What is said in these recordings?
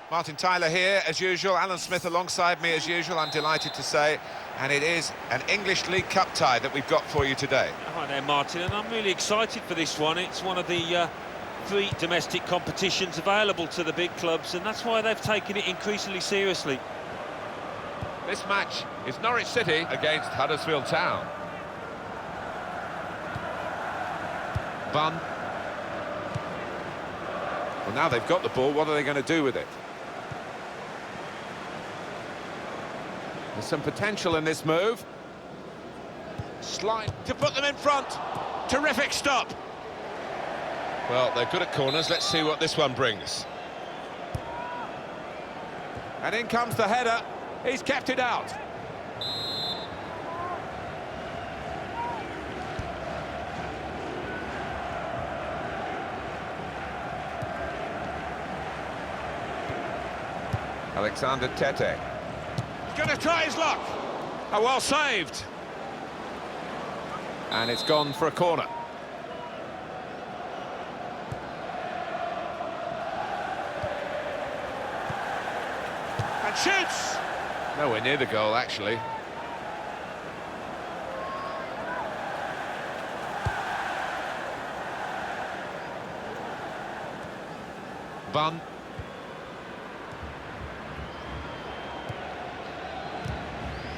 Martin Tyler here, as usual. Alan Smith alongside me, as usual, I'm delighted to say. And it is an English League Cup tie that we've got for you today. Hi there, Martin, and I'm really excited for this one. It's one of the 3 domestic competitions available to the big clubs, and that's why they've taken it increasingly seriously. This match is Norwich City against Huddersfield Town. Bun. Well, now they've got the ball, what are they going to do with it? There's some potential in this move. Slide to put them in front. Terrific stop. Well, they're good at corners. Let's see what this one brings. And in comes the header. He's kept it out. Alexander Tete. He's going to try his luck. Oh, well saved. And it's gone for a corner. And shoots! Nowhere near the goal, actually. Bun.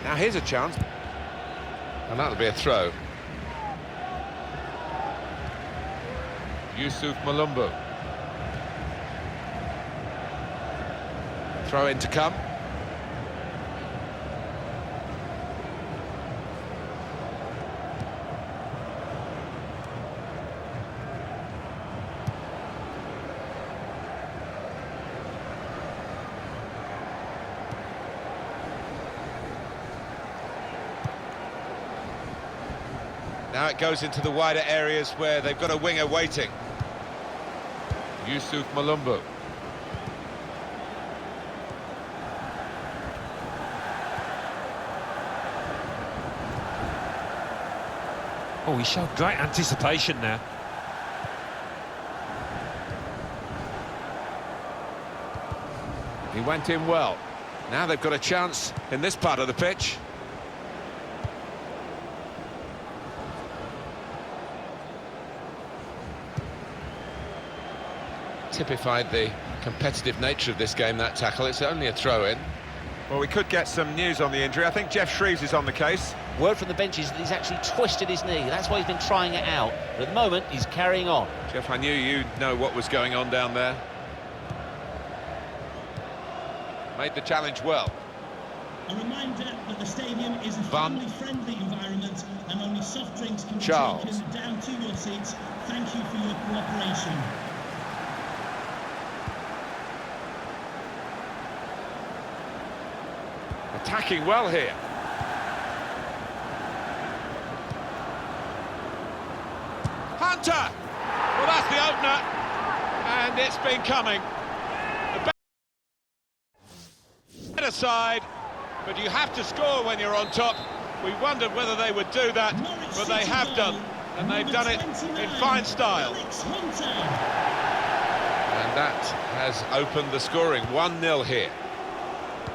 Now here's a chance. And that'll be a throw. Yusuf Malumbu. Throw in to come. Now it goes into the wider areas where they've got a winger waiting. Yusuf Malumbu. Oh, he showed great anticipation there. He went in well. Now they've got a chance in this part of the pitch. Typified the competitive nature of this game, that tackle. It's only a throw-in. Well, we could get some news on the injury. I think Jeff Shreves is on the case. Word from the bench is that he's actually twisted his knee. That's why he's been trying it out. But at the moment, he's carrying on. Jeff, I knew you'd know what was going on down there. Made the challenge well. A reminder that the stadium is a family-friendly environment and only soft drinks can be taken down to your seats. Thank you for your cooperation. Attacking well here. Hunter! Well, that's the opener. And it's been coming. The better side, but you have to score when you're on top. We wondered whether they would do that, but they have done. And they've done it in fine style. And that has opened the scoring. 1-0 here.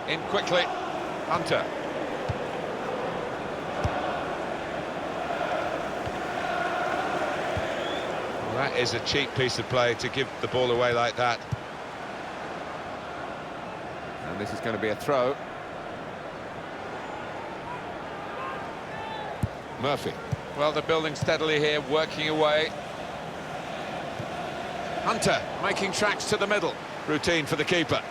In quickly. Hunter. Well, that is a cheap piece of play to give the ball away like that. And this is going to be a throw. Murphy. Well, they're building steadily here, working away. Hunter making tracks to the middle. Routine for the keeper.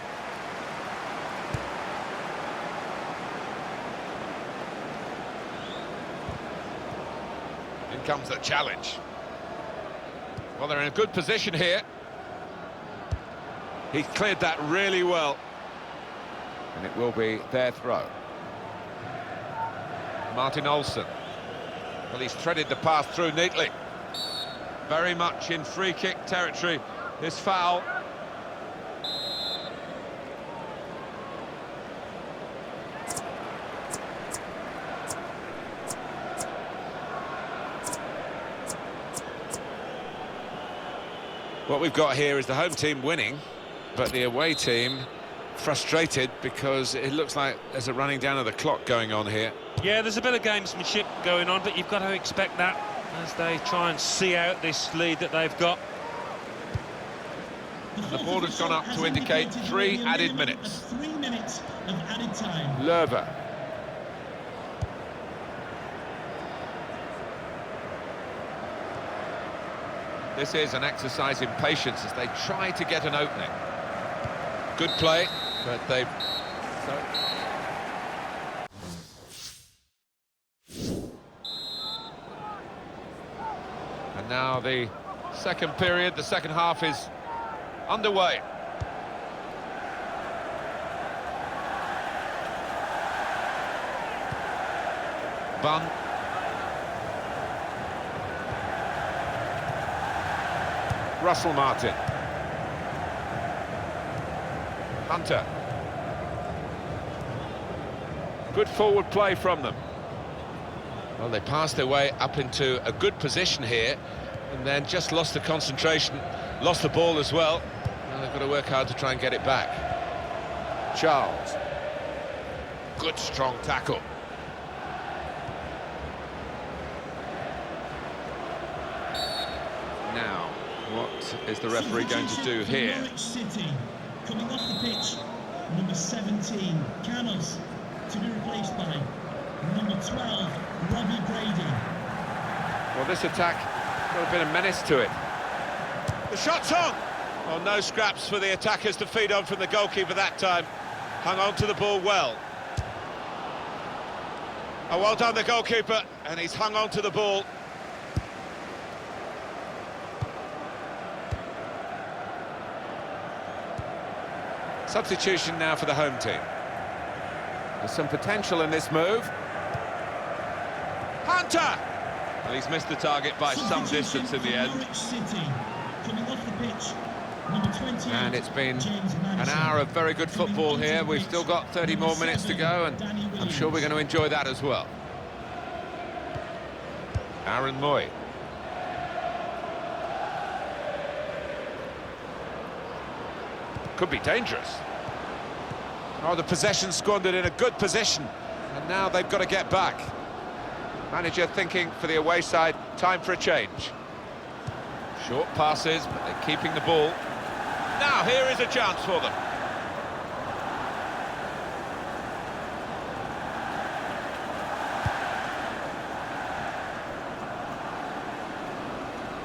Comes the challenge. Well, they're in a good position here. He's cleared that really well. And it will be their throw. Martin Olsen. Well, he's threaded the pass through neatly. Very much in free kick territory, this foul. What we've got here is the home team winning, but the away team frustrated because it looks like there's a running down of the clock going on here. Yeah, there's a bit of gamesmanship going on, but you've got to expect that as they try and see out this lead that they've got. The ball has gone up to indicate 3 added minutes. 3 minutes of added time. Lerver. This is an exercise in patience as they try to get an opening. Good play, but they've... And now the second period, the second half is underway. Bunn. Russell Martin. Hunter. Good forward play from them. Well, they passed their way up into a good position here and then just lost the concentration, lost the ball as well. And they've got to work hard to try and get it back. Charles. Good strong tackle. Now, what is the referee going to do here? Norwich City, coming off the pitch, number 17, Canos, to be replaced by number 12, Robbie Brady. Well, this attack got a bit of menace to it. The shot's on! Oh, no scraps for the attackers to feed on from the goalkeeper that time. Hung on to the ball well. Oh, well done the goalkeeper, and he's hung on to the ball. Substitution now for the home team. There's some potential in this move. Hunter! Well, he's missed the target by some distance in the end. Norwich City, coming off the pitch, number 28, And it's been an hour of very good football here. We've still got 30 more minutes to go, and I'm sure we're going to enjoy that as well. Aaron Moy. Could be dangerous. Oh, the possession squandered in a good position, and now they've got to get back. Manager thinking for the away side, time for a change. Short passes, but they're keeping the ball. Now here is a chance for them.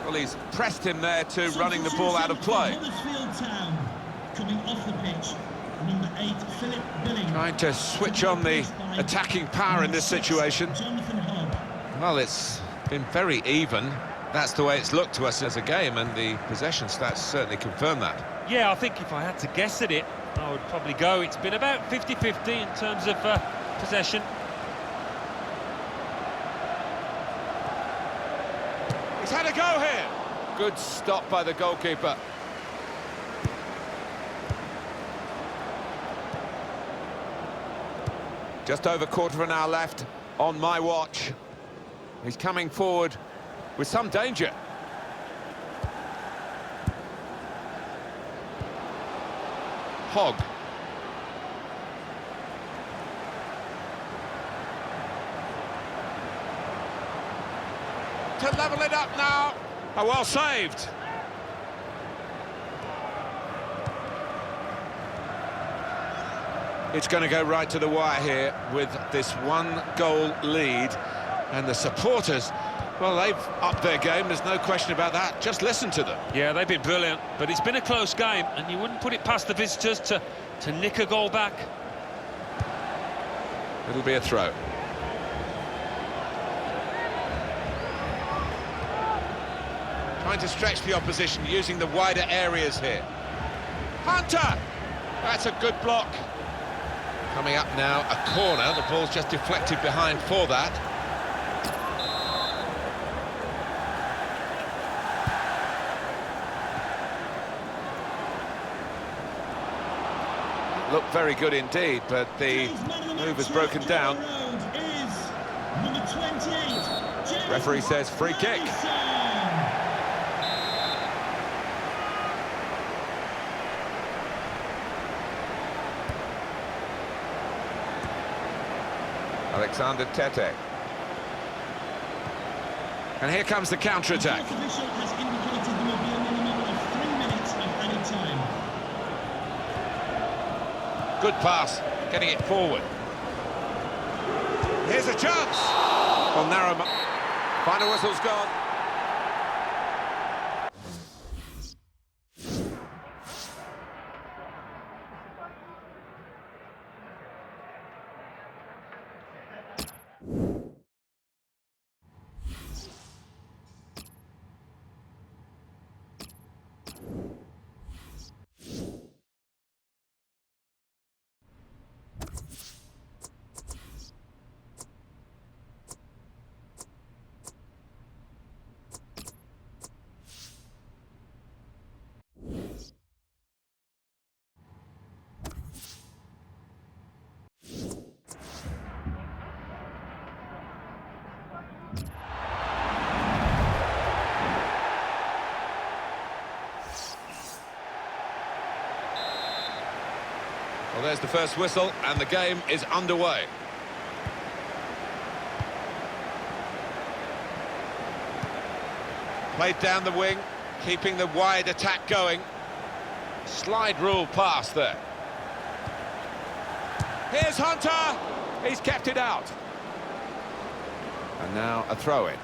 Well, he's pressed him there to running the ball out of play. Huddersfield Town, coming off the pitch, number 8, Philip Billing. Trying to switch on the attacking power in this situation. Jonathan Hogg. Well, it's been very even. That's the way it's looked to us as a game, and the possession stats certainly confirm that. Yeah, I think if I had to guess at it, I would probably go. It's been about 50-50 in terms of possession. He's had a go here. Good stop by the goalkeeper. Just over quarter of an hour left on my watch. He's coming forward with some danger. Hogg. To level it up now. Oh, well saved. It's going to go right to the wire here with this 1-goal lead, and the supporters, well, they've upped their game, there's no question about that. Just listen to them. Yeah, they've been brilliant, but it's been a close game, and you wouldn't put it past the visitors to nick a goal back. It'll be a throw. Trying to stretch the opposition, using the wider areas here. Hunter! That's a good block. Coming up now, a corner. The ball's just deflected behind for that. Looked very good indeed, but the move has broken down. Referee says free kick. Alexander Tete. And here comes the counter-attack. The official has indicated there will be a minimum of 3 minutes of added time. Good pass, getting it forward. Here's a chance! Well, narrow. Final whistle's gone. Well, there's the first whistle, and the game is underway. Played down the wing, keeping the wide attack going. Slide rule pass there. Here's Hunter! He's kept it out. And now a throw-in.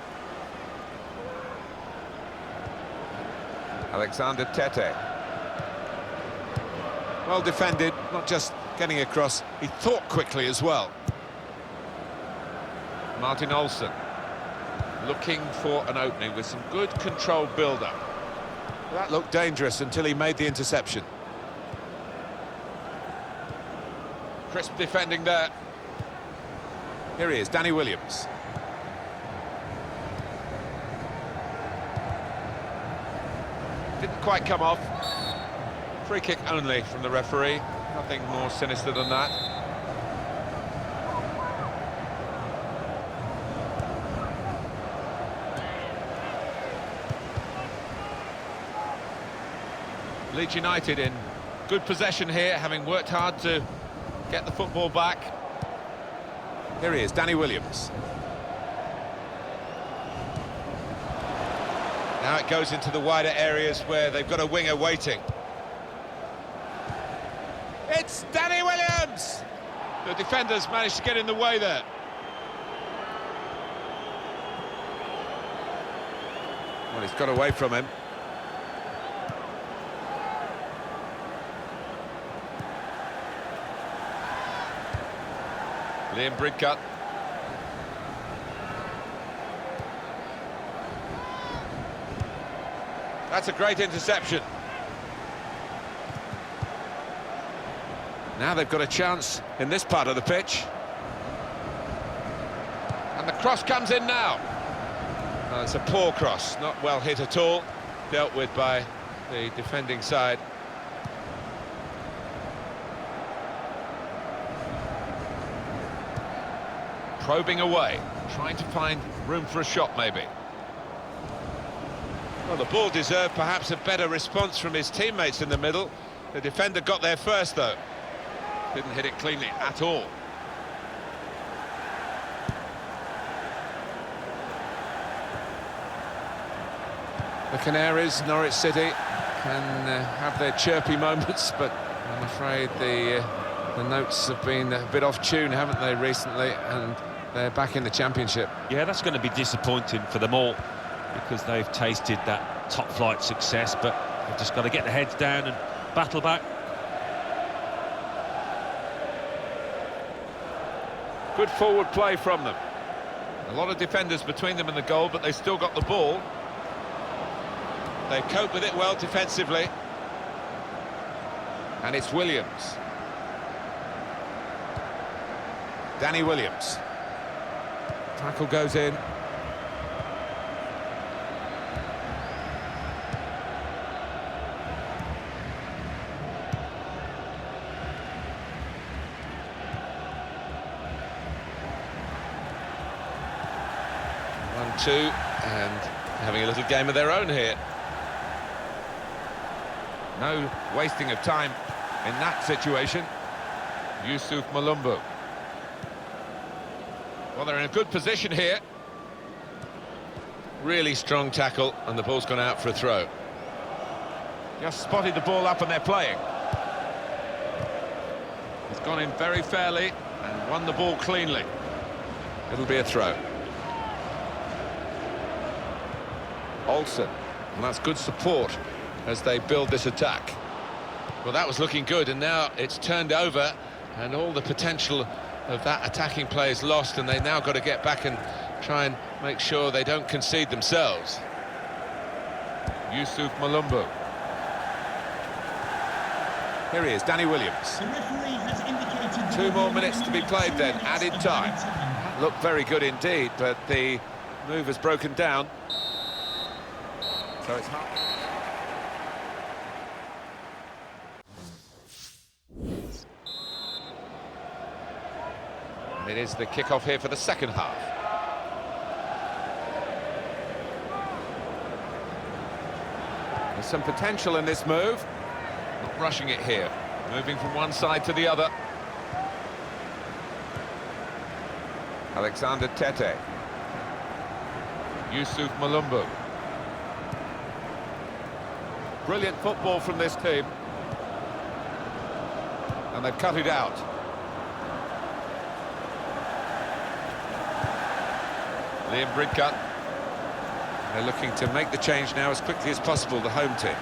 Alexander Tete. Well defended, not just getting across, he thought quickly as well. Martin Olsen looking for an opening with some good controlled build-up. That looked dangerous until he made the interception. Crisp defending there. Here he is, Danny Williams. Didn't quite come off. Free kick only from the referee. Nothing more sinister than that. Leeds United in good possession here, having worked hard to get the football back. Here he is, Danny Williams. Now it goes into the wider areas where they've got a winger waiting. It's Danny Williams! The defenders managed to get in the way there. Well, he's got away from him. Liam Bridcut. That's a great interception. Now they've got a chance in this part of the pitch. And the cross comes in now. Oh, it's a poor cross, not well hit at all. Dealt with by the defending side. Probing away, trying to find room for a shot maybe. Well, the ball deserved perhaps a better response from his teammates in the middle. The defender got there first though. Didn't hit it cleanly at all. The Canaries, Norwich City, can have their chirpy moments, but I'm afraid the notes have been a bit off tune, haven't they, recently, and they're back in the Championship. Yeah, that's going to be disappointing for them all, because they've tasted that top-flight success, but they've just got to get their heads down and battle back. Good forward play from them. A lot of defenders between them and the goal, but they still got the ball. They cope with it well defensively. And it's Williams. Danny Williams. Tackle goes in. Two, and having a little game of their own here. No wasting of time in that situation. Yusuf Malumbu. Well, they're in a good position here. Really strong tackle, and the ball's gone out for a throw. Just spotted the ball up and they're playing. It's gone in very fairly and won the ball cleanly. It'll be a throw. Olsen, and that's good support as they build this attack. Well, that was looking good, and now it's turned over, and all the potential of that attacking play is lost, and they now got to get back and try and make sure they don't concede themselves. Yusuf Malumbu. Here he is, Danny Williams. The referee has indicated 2 more minutes to be played then, added time. Looked very good indeed, but the move has broken down. So it's hard. And it is the kick-off here for the second half. There's some potential in this move. Not rushing it here. Moving from one side to the other. Alexander Tete. Yusuf Malumbu. Brilliant football from this team. And they've cut it out. Liam Bridcut. They're looking to make the change now as quickly as possible, the home team.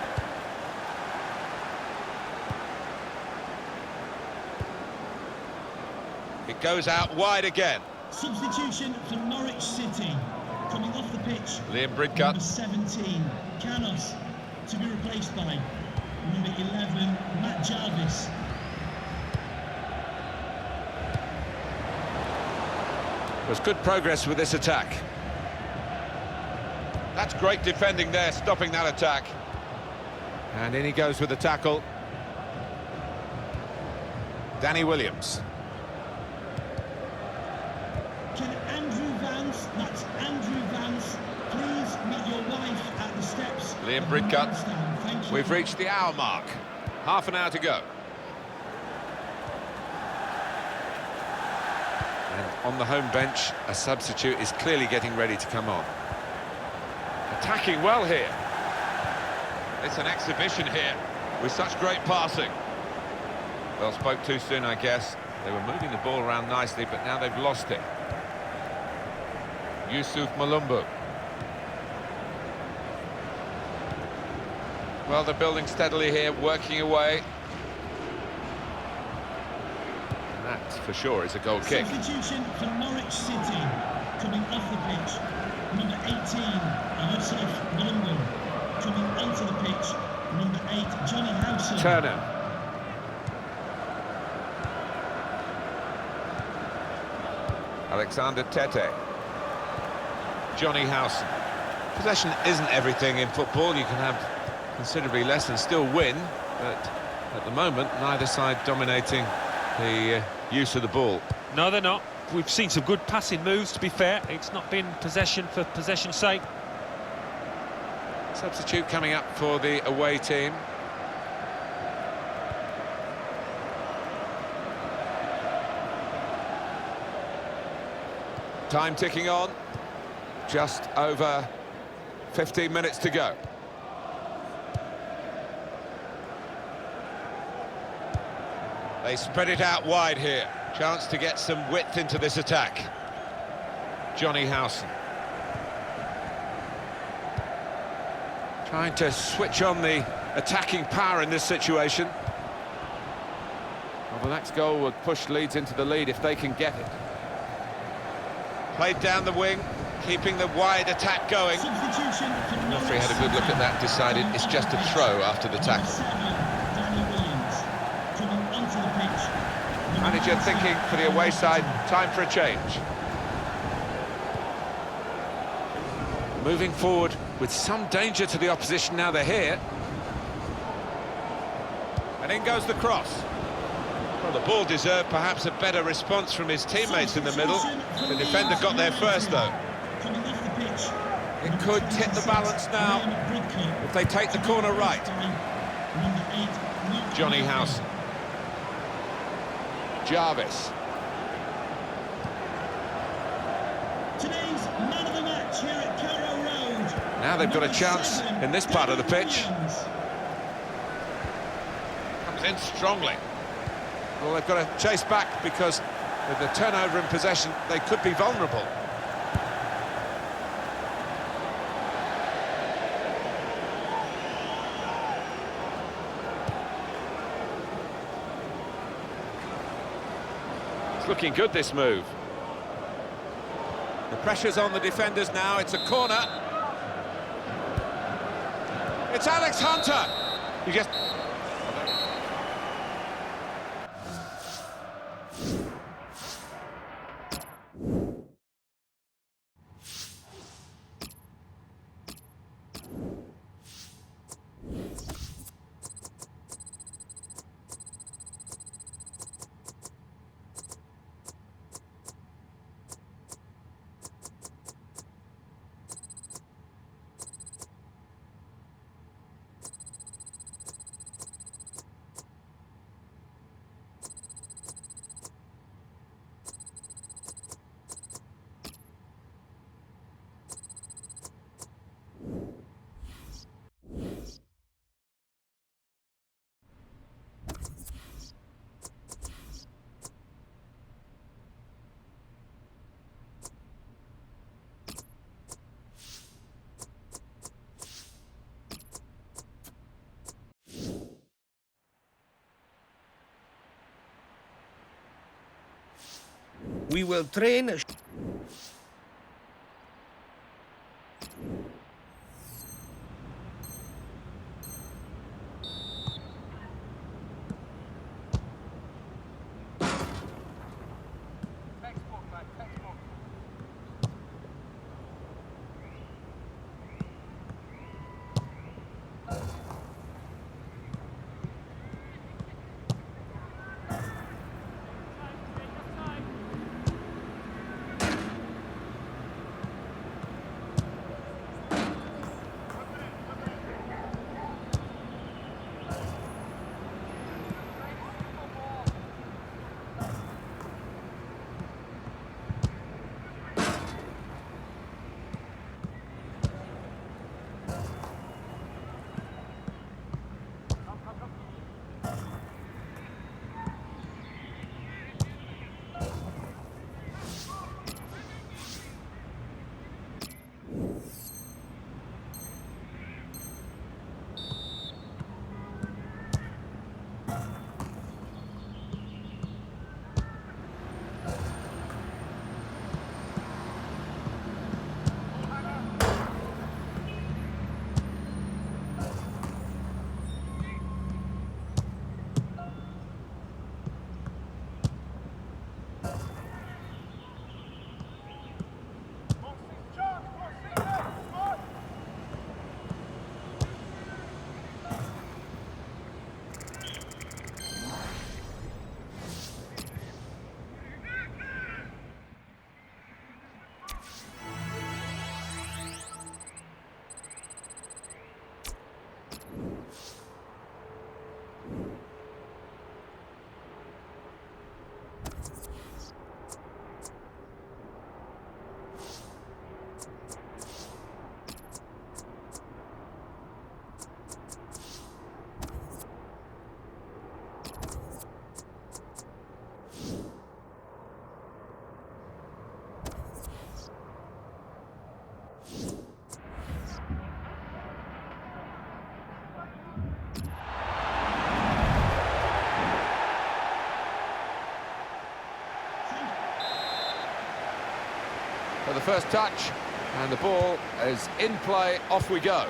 It goes out wide again. Substitution for Norwich City. Coming off the pitch, Liam Bridcut. number 17, Canos, to be replaced by number 11, Matt Jarvis. There's good progress with this attack. That's great defending there, stopping that attack. And in he goes with the tackle. Danny Williams. Can Andrew Vance, that's Andrew Vance, please meet your wife at the steps? Liam Bridcut. Thank you. We've reached the hour mark. Half an hour to go. And on the home bench, a substitute is clearly getting ready to come on. Attacking well here. It's an exhibition here with such great passing. Well, spoke too soon, I guess. They were moving the ball around nicely, but now they've lost it. Yusuf Malumbu. Well, they're building steadily here, working away. And that, for sure, is a goal kick. Substitution for Norwich City. Coming off the pitch, number 18, Yusuf Malumbu. Coming onto the pitch, number 8, Johnny Howson. Turner. Alexander Tete. Johnny Howson. Possession isn't everything in football. You can have considerably less and still win, but at the moment, neither side dominating the use of the ball. No, they're not. We've seen some good passing moves, to be fair. It's not been possession for possession's sake. Substitute coming up for the away team. Time ticking on. Just over 15 minutes to go. They spread it out wide here. Chance to get some width into this attack. Johnny Howson. Trying to switch on the attacking power in this situation. Well, the next goal would push Leeds into the lead if they can get it. Played down the wing, keeping the wide attack going. Substitution for The referee had a good look at that, decided it's just a throw after the tackle. 7, Danny Williams. Coming onto the pitch. Manager thinking for the away side, time for a change. Moving forward with some danger to the opposition now they're here. And in goes the cross. Well, the ball deserved perhaps a better response from his teammates in the middle. The defender got there first, though. Coming off the pitch. It could tip the balance now if they take the corner right. Johnny Howson. here at Carrow Road. Now they've got a chance in this part of the pitch. Comes in strongly. Well, they've got to chase back because with the turnover in possession, they could be vulnerable. It's looking good, this move. The pressure's on the defenders now. It's a corner. It's Alex Hunter. You just... We will train. For the first touch, and the ball is in play, off we go.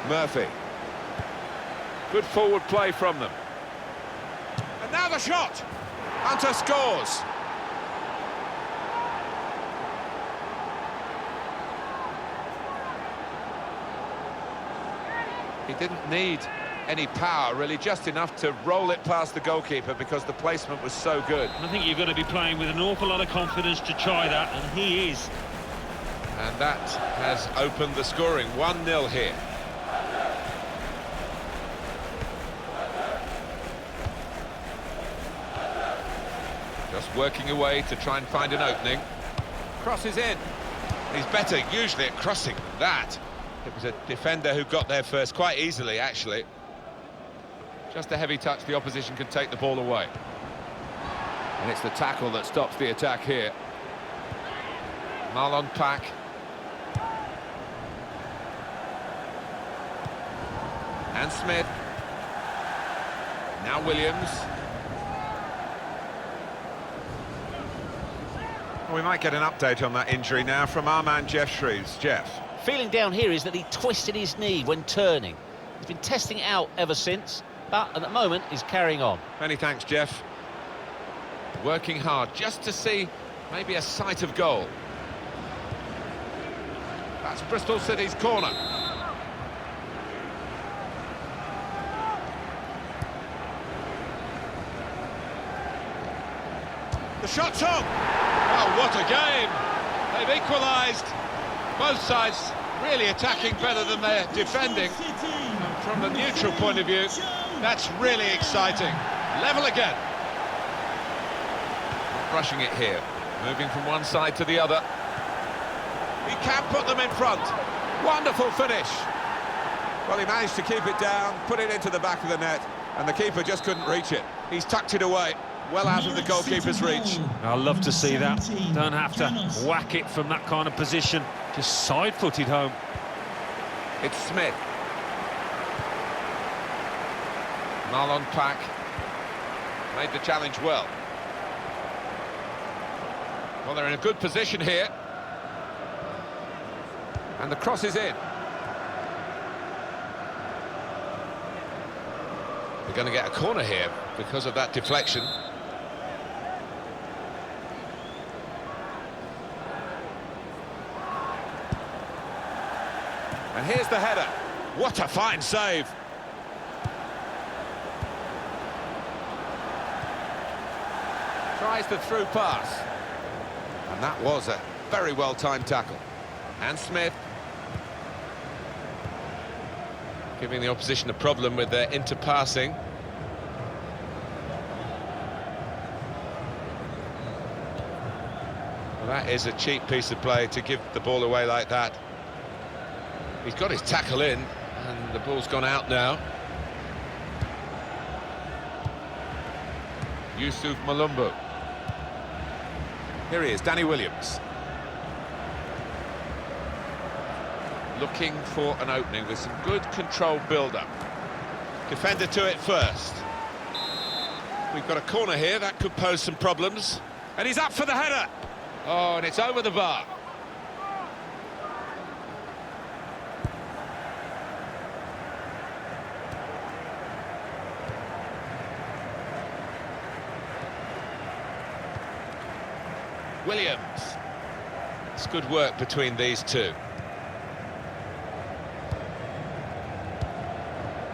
Murphy. Good forward play from them. And now the shot! Hunter scores! He didn't need any power, really, just enough to roll it past the goalkeeper because the placement was so good. I think you've got to be playing with an awful lot of confidence to try that, and he is. And that has opened the scoring. 1-0 here. Just working away to try and find an opening. Crosses in. He's better usually at crossing than that. It was a defender who got there first, quite easily, actually. Just a heavy touch, the opposition can take the ball away. And it's the tackle that stops the attack here. Marlon Pack. And Smith. Now Williams. We might get an update on that injury now from our man Jeff Shreves. Jeff. Feeling down here is that he twisted his knee when turning. He's been testing it out ever since, but at the moment he's carrying on. Many thanks, Jeff. Working hard just to see maybe a sight of goal. That's Bristol City's corner. The shot's on! Oh, what a game! They've equalised. Both sides really attacking better than they're defending. And from the neutral point of view, that's really exciting. Level again. Rushing it here, moving from one side to the other. He can put them in front. Wonderful finish. Well, he managed to keep it down, put it into the back of the net, and the keeper just couldn't reach it. He's tucked it away, well out of the goalkeeper's reach. I love to see that. Don't have to whack it from that kind of position. Just side-footed home. It's Smith. Marlon Pack made the challenge well. Well, they're in a good position here. And the cross is in. They're going to get a corner here because of that deflection. And here's the header. What a fine save. Tries the through pass. And that was a very well-timed tackle. And Smith. Giving the opposition a problem with their interpassing. Well, that is a cheap piece of play to give the ball away like that. He's got his tackle in, and the ball's gone out now. Yusuf Malumbu. Here he is, Danny Williams. Looking for an opening with some good controlled build-up. Defender to it first. We've got a corner here, that could pose some problems. And he's up for the header. Oh, and it's over the bar. Williams. It's good work between these two.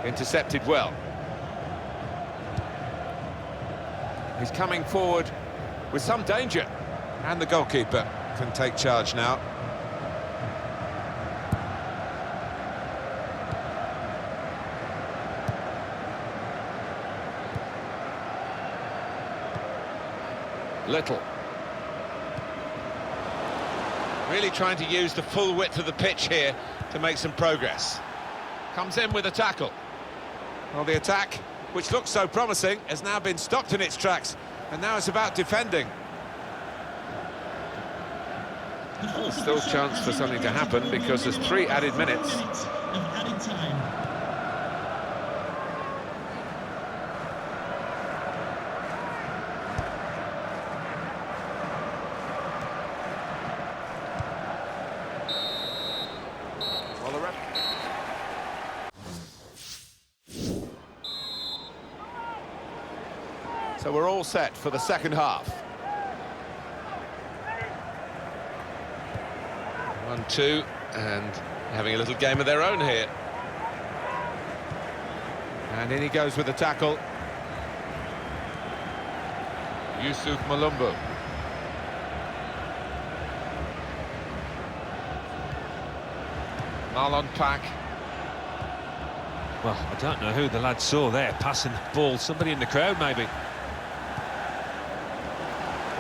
Intercepted well. He's coming forward with some danger. And the goalkeeper can take charge now. Little. Really trying to use the full width of the pitch here to make some progress. Comes in with a tackle. Well, the attack, which looks so promising, has now been stopped in its tracks, and now it's about defending. Well, still a chance for something to happen because there's 3 added minutes. Well, the ref... So we're all set for the second half. 1-2, and having a little game of their own here. And in he goes with the tackle. Yusuf Malumbu. Marlon Pack. Well, I don't know who the lad saw there passing the ball. Somebody in the crowd, maybe.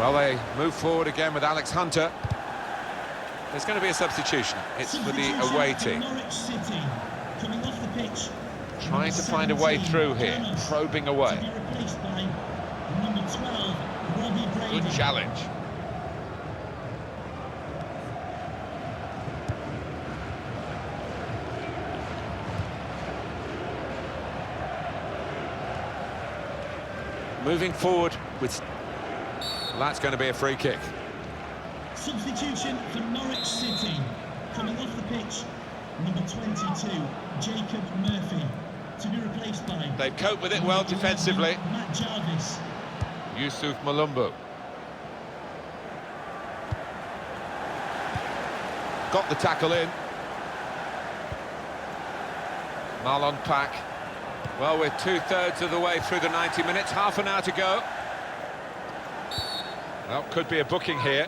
Well, they move forward again with Alex Hunter. There's going to be a substitution. It's for the away team. Norwich City, coming off the pitch. Trying to find a way through here, probing away. To be replaced by number 12, Robbie Brady. Good challenge. Moving forward with... Well, that's going to be a free kick. Substitution for Norwich City. Coming off the pitch, number 22, Jacob Murphy. To be replaced by... They've coped with it well defensively. Matt Jarvis. Yusuf Malumbu. Got the tackle in. Marlon Pack. Well, we're two-thirds of the way through the 90 minutes, half an hour to go. Well, could be a booking here.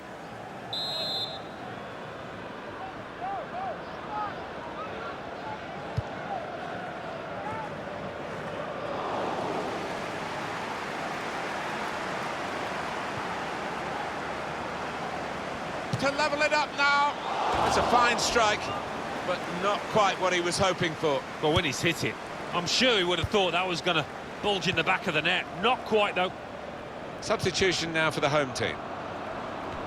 To level it up now. It's a fine strike, but not quite what he was hoping for. Well, when he's hit it, I'm sure he would have thought that was going to bulge in the back of the net. Not quite, though. Substitution now for the home team.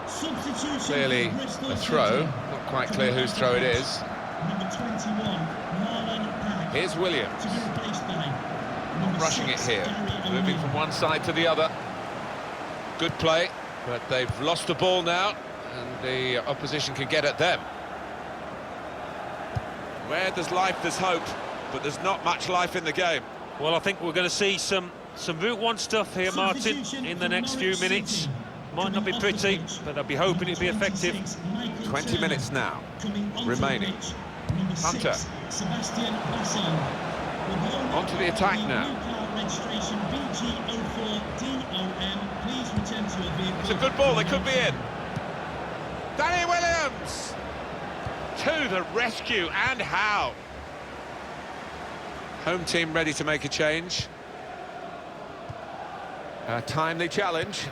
Substitution Clearly a throw. Not quite clear whose throw it is. Number 21, Marlon Pack. Here's Williams. To be replaced by number Rushing it 6, here. Gary Moving O'Neill. from one side to the other. Good play, but they've lost the ball now, and the opposition can get at them. Where there's life, there's hope, but there's not much life in the game. Well, I think we're going to see some Route 1 stuff here, Martin, in the next few minutes. Might not be pretty, but I'll be hoping it'll be effective. 20 minutes now remaining. Hunter. Sebastian Basson. Onto the attack now. Registration BG04DOM. Please return to your vehicle. It's a good ball, they could be in. Danny Williams! To the rescue, and how? Home team ready to make a change. A timely challenge.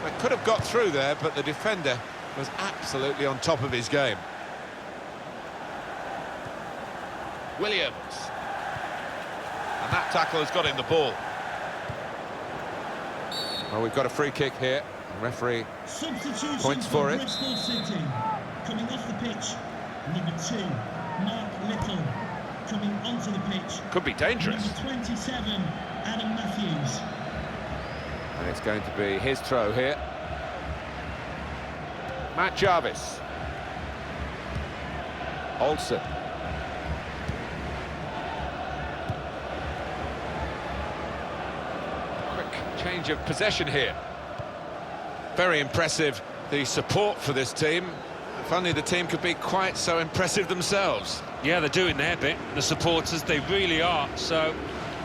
They could have got through there, but the defender was absolutely on top of his game. Williams. And that tackle has got him the ball. Well, we've got a free kick here. The referee points for it. Bristol City. Coming off the pitch, number 2, Mark Little. Coming onto the pitch. Could be dangerous. Number 27, Adam Matthews. And it's going to be his throw here. Matt Jarvis. Olsen. Quick change of possession here. Very impressive, the support for this team. If only the team could be quite so impressive themselves. Yeah, they're doing their bit, the supporters, they really are. So,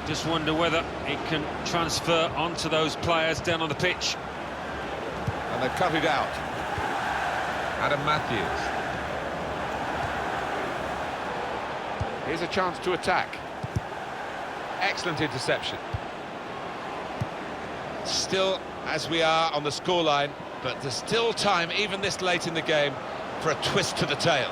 just wonder whether it can transfer onto those players down on the pitch. And they've cut it out. Adam Matthews. Here's a chance to attack. Excellent interception. Still, as we are on the scoreline, but there's still time, even this late in the game, for a twist to the tail.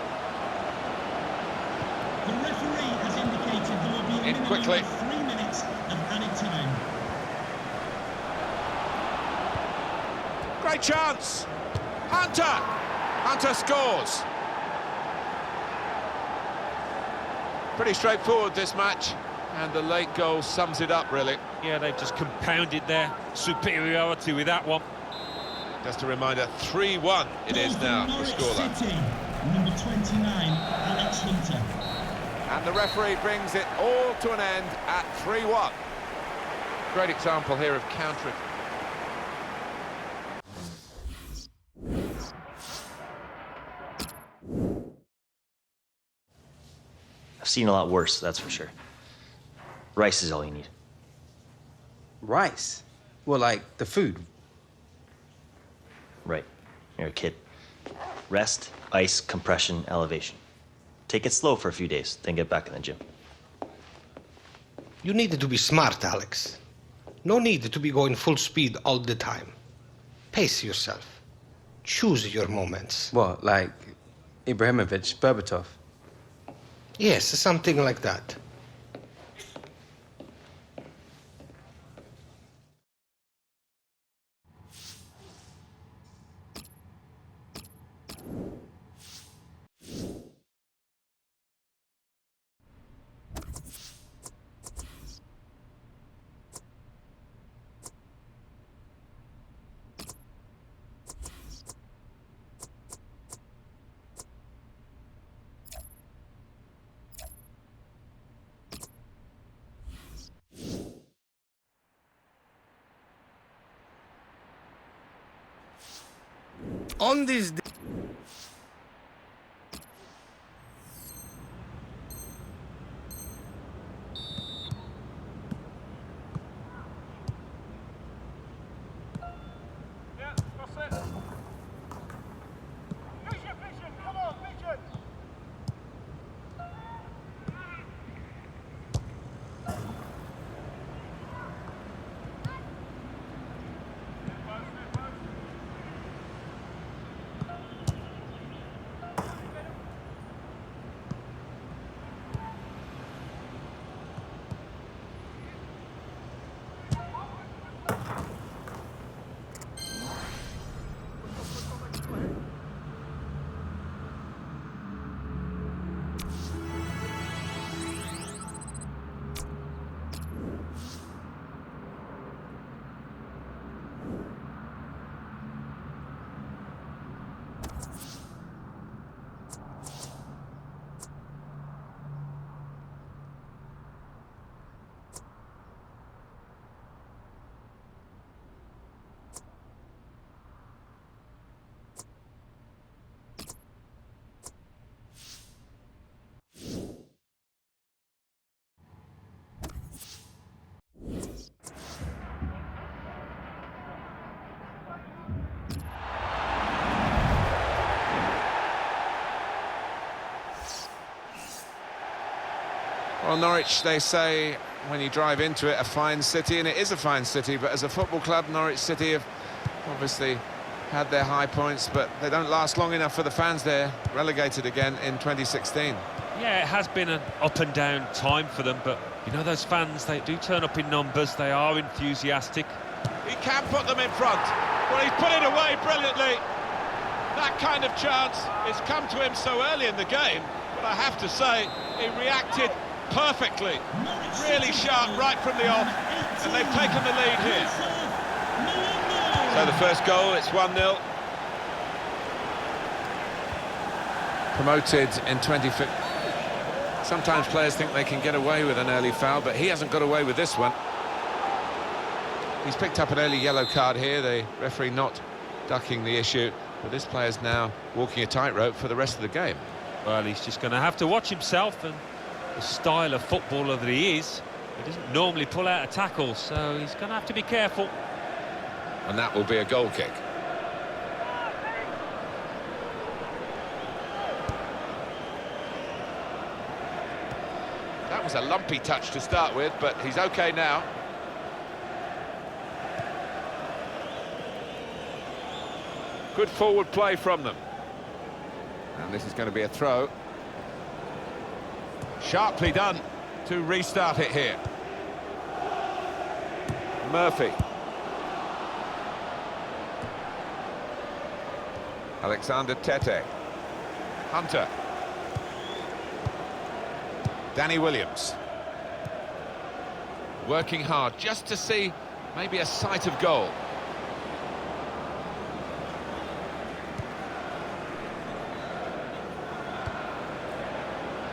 The referee has indicated there will be a minimum Quickly. of 3 minutes of added time. Great chance! Hunter! Hunter scores! Pretty straightforward, this match, and the late goal sums it up, really. Yeah, they've just compounded their superiority with that one. Just a reminder, 3-1 it is now, the Norwich scoreline. City, number 29, Alex Hunter. And the referee brings it all to an end at 3-1. Great example here of countering. I've seen a lot worse, that's for sure. Rice is all you need. Rice? Well, like the food. Right. You're a kid. Rest, ice, compression, elevation. Take it slow for a few days, then get back in the gym. You needed to be smart, Alex. No need to be going full speed all the time. Pace yourself. Choose your moments. What, like Ibrahimovic, Berbatov? Yes, something like that. On this day, Well, Norwich, they say, when you drive into it, a fine city, and it is a fine city, but as a football club, Norwich City have obviously had their high points, but they don't last long enough for the fans there, relegated again in 2016. Yeah, it has been an up and down time for them, but you know those fans, they do turn up in numbers, they are enthusiastic. He can put them in front. Well, he's put it away brilliantly. That kind of chance has come to him so early in the game, but I have to say, he reacted perfectly, really sharp right from the off, and they've taken the lead here. So the first goal, it's 1-0. Promoted in 2015. Sometimes players think they can get away with an early foul, but he hasn't got away with this one. He's picked up an early yellow card here, the referee not ducking the issue, but this player's now walking a tightrope for the rest of the game. Well, he's just going to have to watch himself, and the style of footballer that he is, he doesn't normally pull out a tackle, so he's going to have to be careful. And that will be a goal kick. That was a lumpy touch to start with, but he's okay now. Good forward play from them. And this is going to be a throw. Sharply done to restart it here. Murphy. Alexander Tete. Hunter. Danny Williams. Working hard just to see maybe a sight of goal.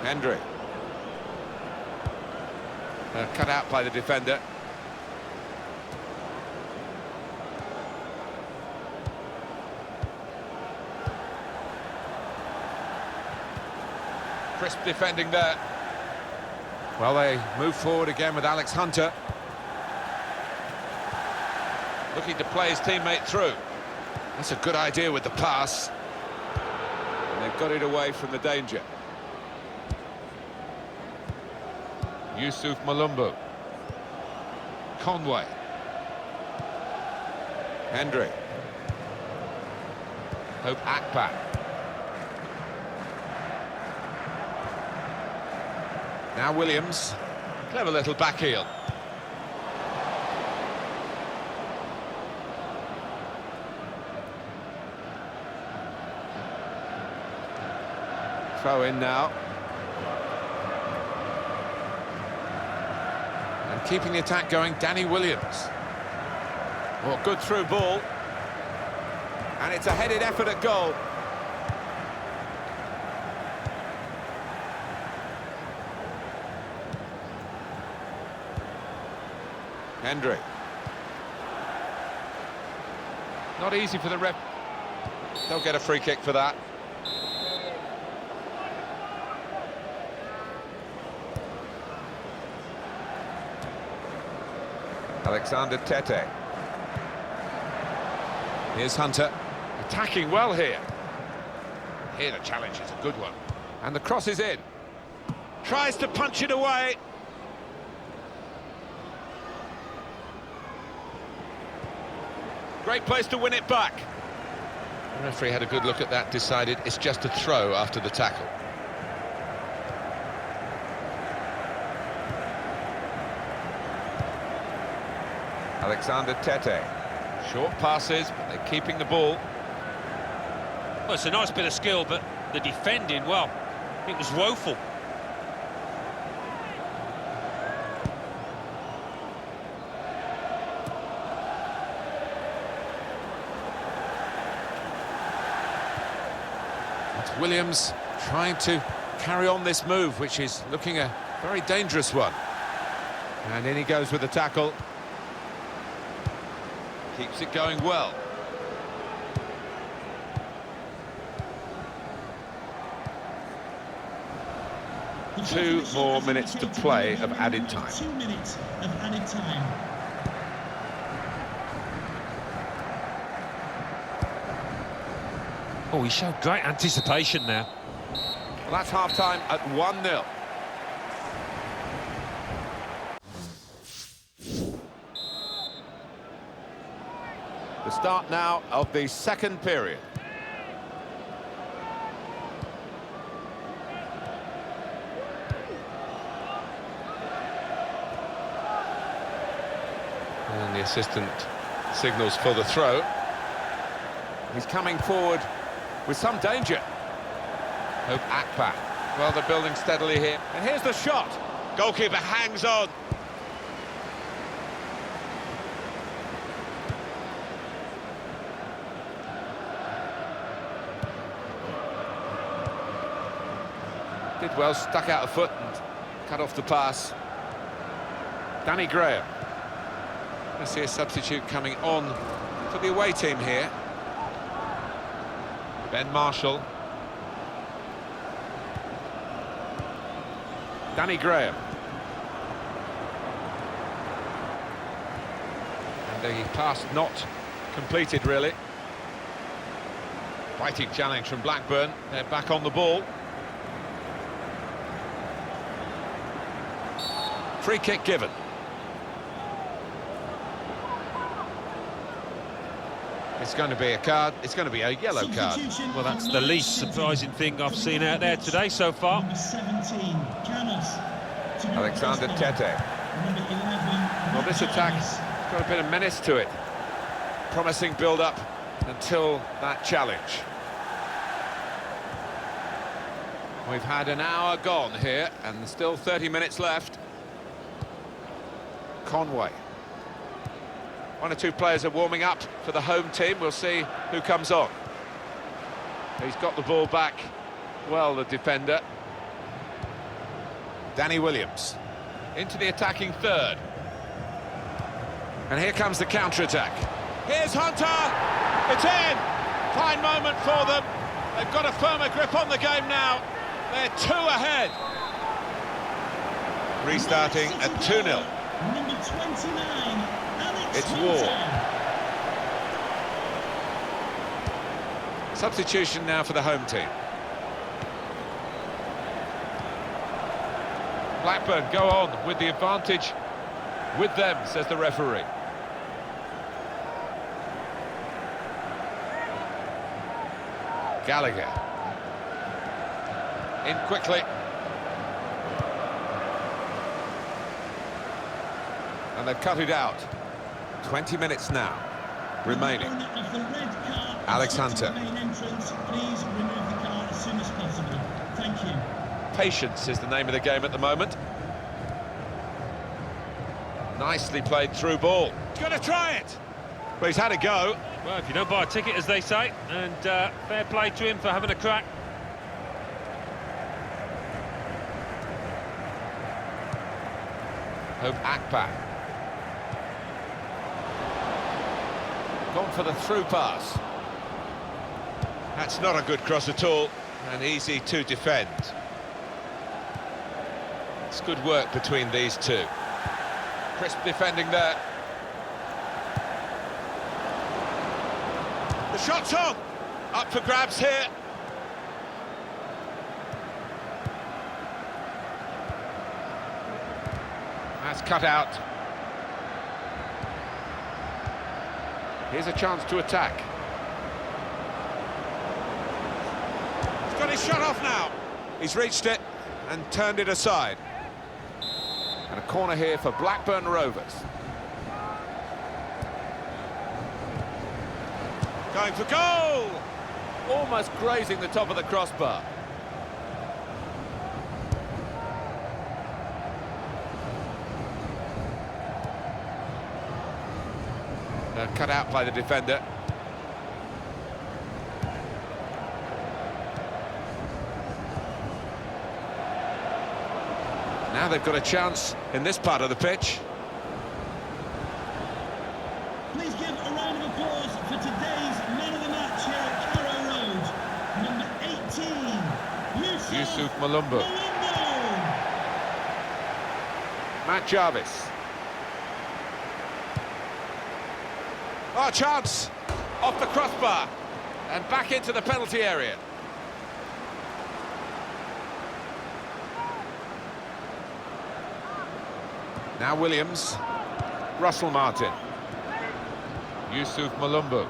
Hendry. Cut out by the defender. Crisp defending there. Well, they move forward again with Alex Hunter. Looking to play his teammate through. That's a good idea with the pass. And they've got it away from the danger. Yusuf Malumbu. Conway. Hendry. Hope Akpa. Now Williams. Clever little back heel. Throw in now. And keeping the attack going, Danny Williams. Oh, good through ball. And it's a headed effort at goal. Hendry. Not easy for the ref. They'll get a free kick for that. Alexander Tete. Here's Hunter. Attacking well here. Here the challenge is a good one. And the cross is in. Tries to punch it away. Great place to win it back. The referee had a good look at that, decided it's just a throw after the tackle. Alexander Tete. Short passes, but they're keeping the ball. Well, it's a nice bit of skill, but the defending, well, it was woeful. It's Williams trying to carry on this move, which is looking a very dangerous one. And in he goes with the tackle. Keeps it going well. Two more minutes to play of added time. 2 minutes of added time. Oh, he showed great anticipation there. Well, that's half-time at 1-0. The start now of the second period. And the assistant signals for the throw. He's coming forward with some danger. Hope Akpa. Well, they're building steadily here. And here's the shot. Goalkeeper hangs on. Did well, stuck out a foot and cut off the pass. Danny Graham. I see a substitute coming on for the away team here. Ben Marshall. Danny Graham. And the pass not completed, really. Fighting challenge from Blackburn. They're back on the ball. Free kick given. It's going to be a card. It's going to be a yellow card. Well, that's the least surprising thing I've seen out there today so far. Number 17, Alexander Tete. Well, this attack's got a bit of menace to it. Promising build-up until that challenge. We've had an hour gone here, and there's still 30 minutes left. Conway. One or two players are warming up for the home team. We'll see who comes on. He's got the ball back. Well, the defender. Danny Williams. Into the attacking third. And here comes the counter-attack. Here's Hunter! It's in! Fine moment for them. They've got a firmer grip on the game now. They're 2 ahead. Restarting at 2-0. Number 29, Alex It's Hunter. Ward. Substitution now for the home team. Blackburn go on with the advantage with them, says the referee. Gallagher. In quickly. And they've cut it out. 20 minutes now remaining. Alex Hunter. Please remove the car as soon as possible. Thank you. Patience is the name of the game at the moment. Nicely played through ball. He's going to try it. Well, he's had a go. Well, if you don't buy a ticket, as they say, and fair play to him for having a crack. Hope Akpan. Gone for the through pass. That's not a good cross at all, and easy to defend. It's good work between these two. Crisp defending there. The shot's on! Up for grabs here. That's cut out. Here's a chance to attack. He's got his shot off now. He's reached it and turned it aside. And a corner here for Blackburn Rovers. Going for goal! Almost grazing the top of the crossbar. Cut out by the defender. Now they've got a chance in this part of the pitch. Please give a round of applause for today's man of the match here at Carrow Road. Number 18, Yusuf Malumbu. Matt Jarvis. Oh, chance! Off the crossbar and back into the penalty area. Now Williams. Russell Martin. Yusuf Malumbu.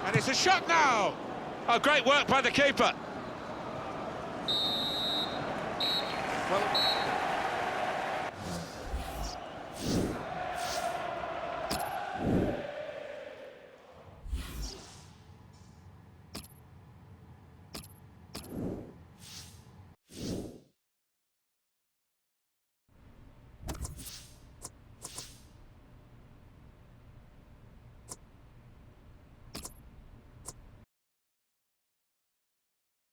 And it's a shot now! Oh, great work by the keeper. Well,